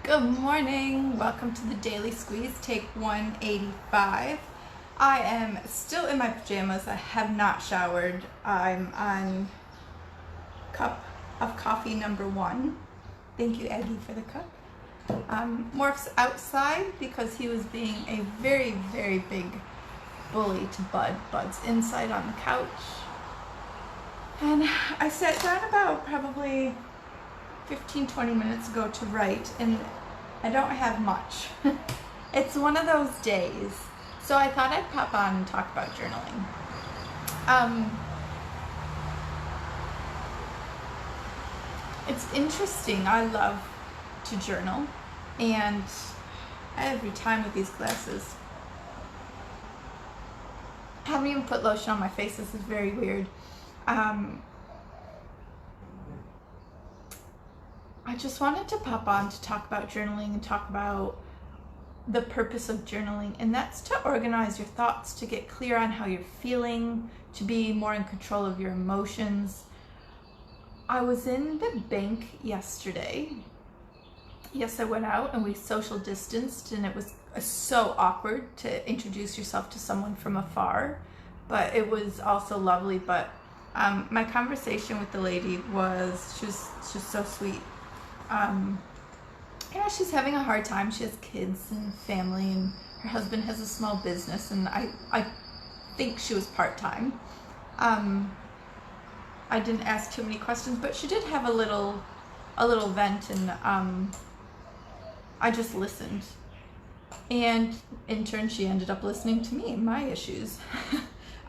Good morning. Welcome to the Daily Squeeze, take 185. I am still in my pajamas. I have not showered. I'm on cup of coffee number 1. Thank you, Aggie, for the cup. Morph's outside because he was being a very, very big bully to Bud. Bud's inside on the couch. And I sat down about probably 15-20 minutes ago to write, and I don't have much. It's one of those days, so I thought I'd pop on and talk about journaling. It's interesting. I love to journal, and every time with these glasses, I haven't even put lotion on my face. This is very weird. I just wanted to pop on to talk about journaling and talk about the purpose of journaling, and that's to organize your thoughts, to get clear on how you're feeling, to be more in control of your emotions. I was in the bank yesterday. Yes, I went out and we social distanced, and it was so awkward to introduce yourself to someone from afar, but it was also lovely. But my conversation with the lady was just so sweet. She's having a hard time. She has kids and family, and her husband has a small business, and I think she was part-time. I didn't ask too many questions, but she did have a little vent, and I just listened. And in turn, she ended up listening to me and my issues.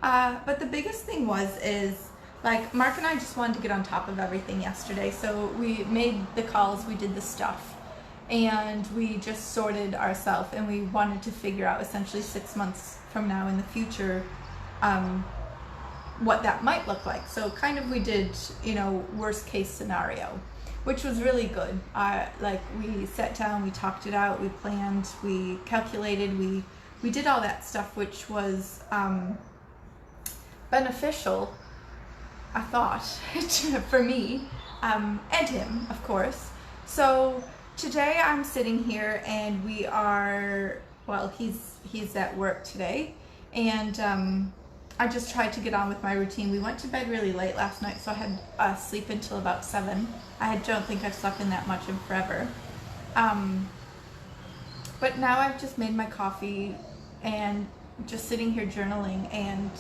But the biggest thing is like, Mark and I just wanted to get on top of everything yesterday, so we made the calls, we did the stuff, and we just sorted ourselves, and we wanted to figure out essentially 6 months from now in the future what that might look like. So kind of we did, worst case scenario, which was really good. Like, we sat down, we talked it out, we planned, we calculated, we did all that stuff, which was beneficial, I thought, for me, and him, of course. So today I'm sitting here, and we are, he's at work today, and I just tried to get on with my routine. We went to bed really late last night, so I had sleep until about 7. I don't think I've slept in that much in forever. But now I've just made my coffee and just sitting here journaling, and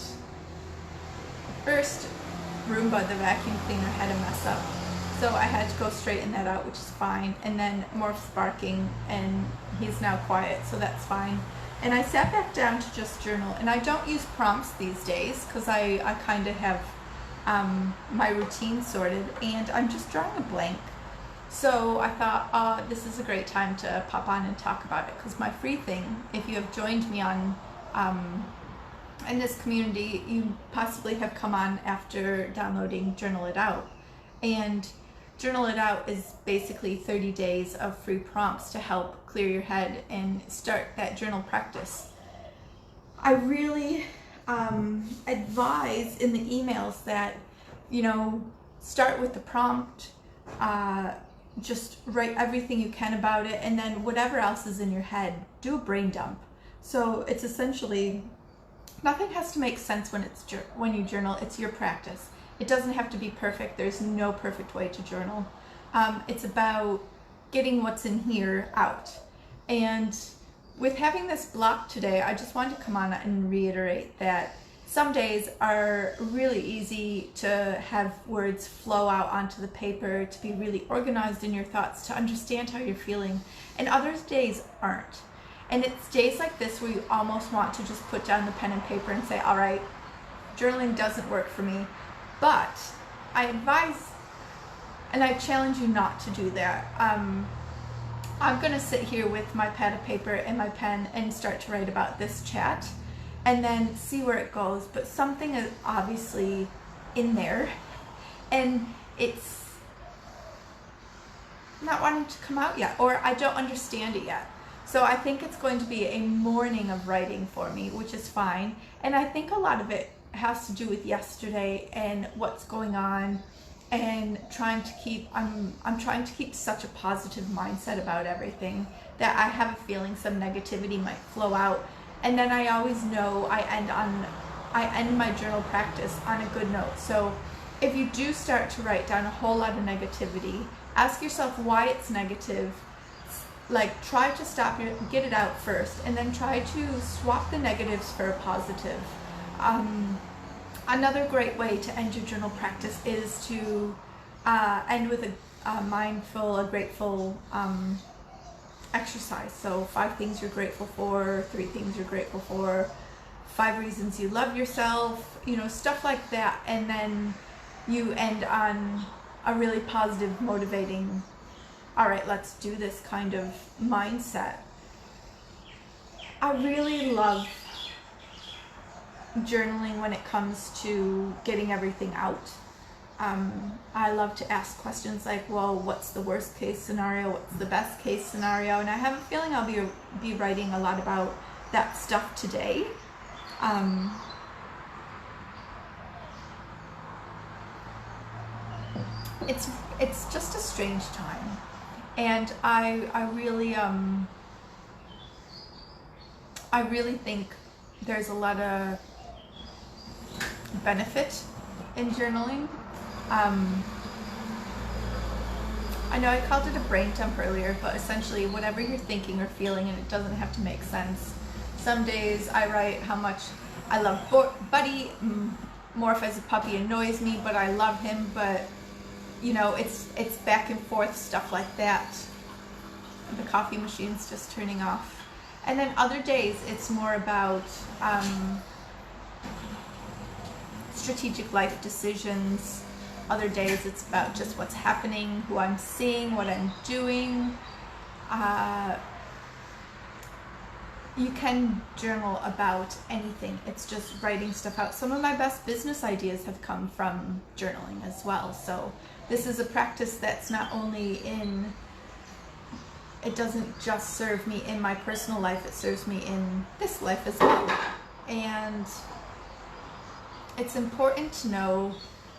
first, Roomba, the vacuum cleaner, had a mess up, so I had to go straighten that out, which is fine. And then Morph's barking, and he's now quiet, so that's fine. And I sat back down to just journal, and I don't use prompts these days because I kind of have my routine sorted, and I'm just drawing a blank. So I thought, this is a great time to pop on and talk about it, because my free thing, if you have joined me on in this community, you possibly have come on after downloading Journal It Out. And Journal It Out is basically 30 days of free prompts to help clear your head and start that journal practice. I really advise in the emails that, start with the prompt, just write everything you can about it, and then whatever else is in your head, do a brain dump. So it's essentially, nothing has to make sense when you journal. It's your practice. It doesn't have to be perfect. There's no perfect way to journal. It's about getting what's in here out. And with having this block today, I just wanted to come on and reiterate that some days are really easy to have words flow out onto the paper, to be really organized in your thoughts, to understand how you're feeling, and other days aren't. And it's days like this where you almost want to just put down the pen and paper and say, all right, journaling doesn't work for me. But I advise, and I challenge you not to do that. I'm going to sit here with my pad of paper and my pen and start to write about this chat, and then see where it goes. But something is obviously in there, and it's not wanting to come out yet, or I don't understand it yet. So I think it's going to be a morning of writing for me, which is fine. And I think a lot of it has to do with yesterday and what's going on and I'm trying to keep such a positive mindset about everything that I have a feeling some negativity might flow out, and then I always know I end my journal practice on a good note. So if you do start to write down a whole lot of negativity, ask yourself why it's negative. Like, try to stop it, get it out first, and then try to swap the negatives for a positive. Another great way to end your journal practice is to end with a mindful, a grateful exercise. So 5 things you're grateful for, 3 things you're grateful for, 5 reasons you love yourself, stuff like that. And then you end on a really positive, motivating, all right, let's do this kind of mindset. I really love journaling when it comes to getting everything out. I love to ask questions like, well, what's the worst case scenario? What's the best case scenario? And I have a feeling I'll be writing a lot about that stuff today. It's just a strange time, and I really think there's a lot of benefit in journaling. I know I called it a brain dump earlier, but essentially whatever you're thinking or feeling, and it doesn't have to make sense. Some days I write how much I love Buddy. Morph as a puppy annoys me, but I love him. But it's back and forth, stuff like that. The coffee machine's just turning off. And then other days it's more about strategic life decisions. Other days it's about just what's happening, who I'm seeing, what I'm doing. You can journal about anything. It's just writing stuff out. Some of my best business ideas have come from journaling as well. So this is a practice that's not only it doesn't just serve me in my personal life, it serves me in this life as well. And it's important to know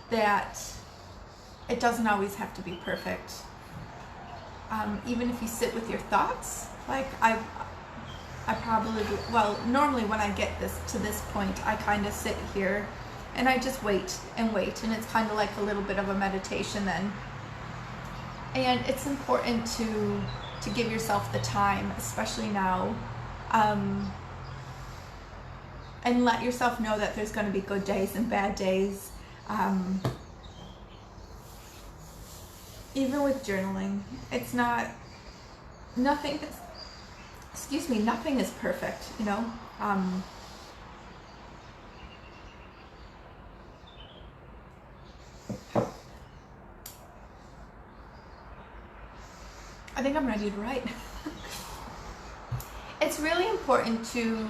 that it doesn't always have to be perfect. Even if you sit with your thoughts, like I probably, normally when I get to this point, I kind of sit here and I just wait, and it's kind of like a little bit of a meditation then. And it's important to give yourself the time, especially now, and let yourself know that there's going to be good days and bad days. Even with journaling, nothing is perfect, I think I'm ready to write. It's really important to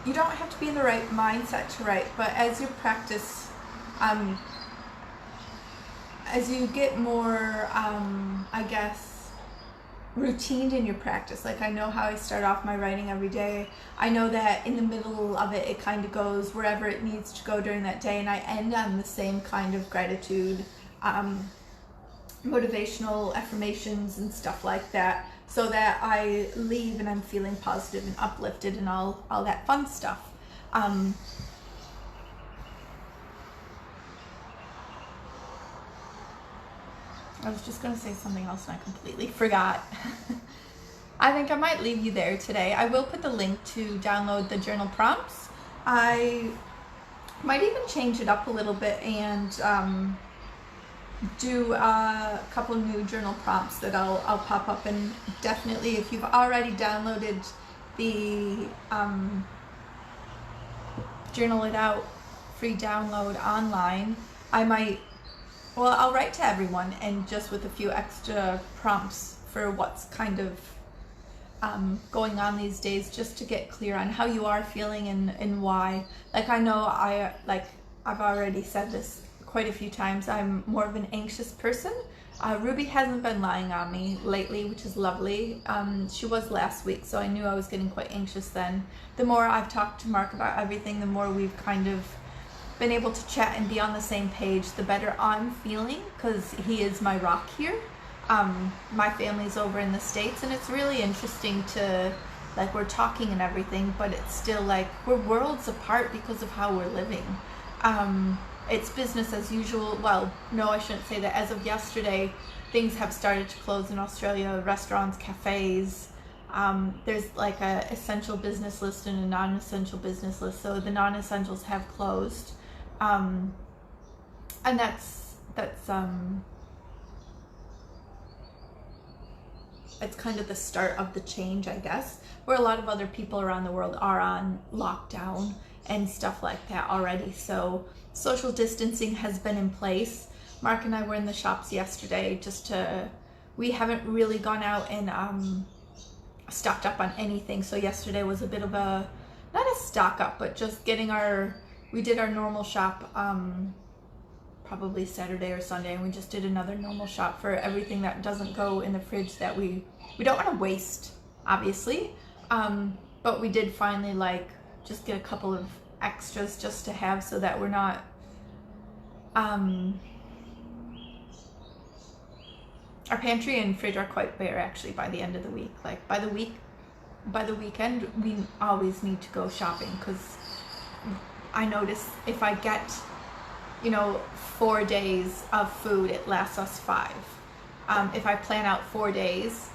you don't have to be in the right mindset to write, but as you practice, as you get more, routined in your practice, like I know how I start off my writing every day. I know that in the middle of it kind of goes wherever it needs to go during that day, and I end on the same kind of gratitude, motivational affirmations and stuff like that, so that I leave and I'm feeling positive and uplifted and all that fun stuff. I was just going to say something else and I completely forgot. I think I might leave you there today. I will put the link to download the journal prompts. I might even change it up a little bit and do a couple new journal prompts that I'll pop up. And definitely, if you've already downloaded the Journal It Out free download online, I'll write to everyone, and just with a few extra prompts for what's kind of going on these days, just to get clear on how you are feeling and why. Like, I know I've already said this quite a few times, I'm more of an anxious person. Ruby hasn't been lying on me lately, which is lovely. She was last week, so I knew I was getting quite anxious then. The more I've talked to Mark about everything, the more we've kind of been able to chat and be on the same page, the better I'm feeling, because he is my rock here. My family's over in the States, and it's really interesting to, like, we're talking and everything, but it's still like we're worlds apart because of how we're living. It's business as usual. Well, no, I shouldn't say that. As of yesterday, things have started to close in Australia, restaurants, cafes. There's like a essential business list and a non-essential business list. So the non-essentials have closed. And it's kind of the start of the change, I guess, where a lot of other people around the world are on lockdown and stuff like that already. So social distancing has been in place. Mark and I were in the shops yesterday we haven't really gone out and stocked up on anything. So yesterday was a bit of not a stock up, but just we did our normal shop, probably Saturday or Sunday, and we just did another normal shop for everything that doesn't go in the fridge that we don't want to waste, obviously. But we did finally just get a couple of extras just to have, so that we're not our pantry and fridge are quite bare actually by the end of the week. Like by the weekend we always need to go shopping, because I notice if I get 4 days of food, it lasts us 5. If I plan out 4 days,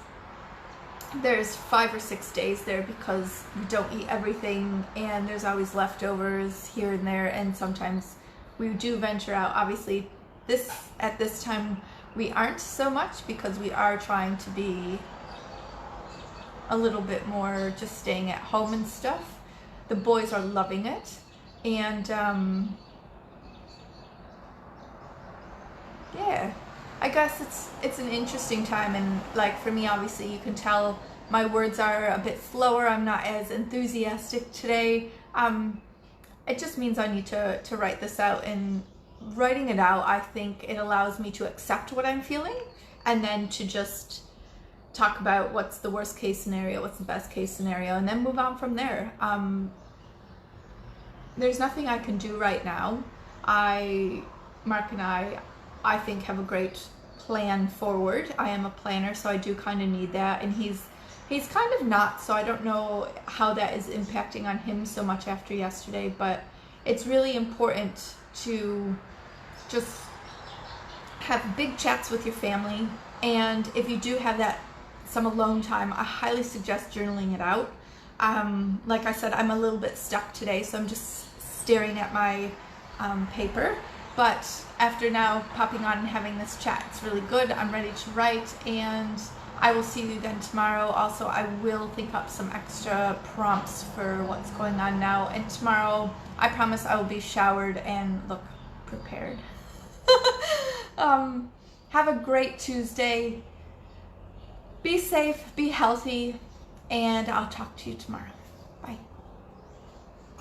there's 5 or 6 days there, because we don't eat everything and there's always leftovers here and there, and sometimes we do venture out. Obviously at this time we aren't so much, because we are trying to be a little bit more just staying at home and stuff. The boys are loving it, and yeah, I guess it's an interesting time. And like for me, obviously you can tell my words are a bit slower. I'm not as enthusiastic today. It just means I need to write this out, and writing it out, I think it allows me to accept what I'm feeling, and then to just talk about what's the worst case scenario, what's the best case scenario, and then move on from there. There's nothing I can do right now. Mark and I think, have a great plan forward. I am a planner, so I do kind of need that, and he's kind of not, so I don't know how that is impacting on him so much after yesterday. But it's really important to just have big chats with your family, and if you do have some alone time, I highly suggest journaling it out. Like I said, I'm a little bit stuck today, so I'm just staring at my paper. But after now popping on and having this chat, it's really good. I'm ready to write, and I will see you again tomorrow. Also, I will think up some extra prompts for what's going on now. And tomorrow, I promise I will be showered and look prepared. Have a great Tuesday. Be safe, be healthy, and I'll talk to you tomorrow.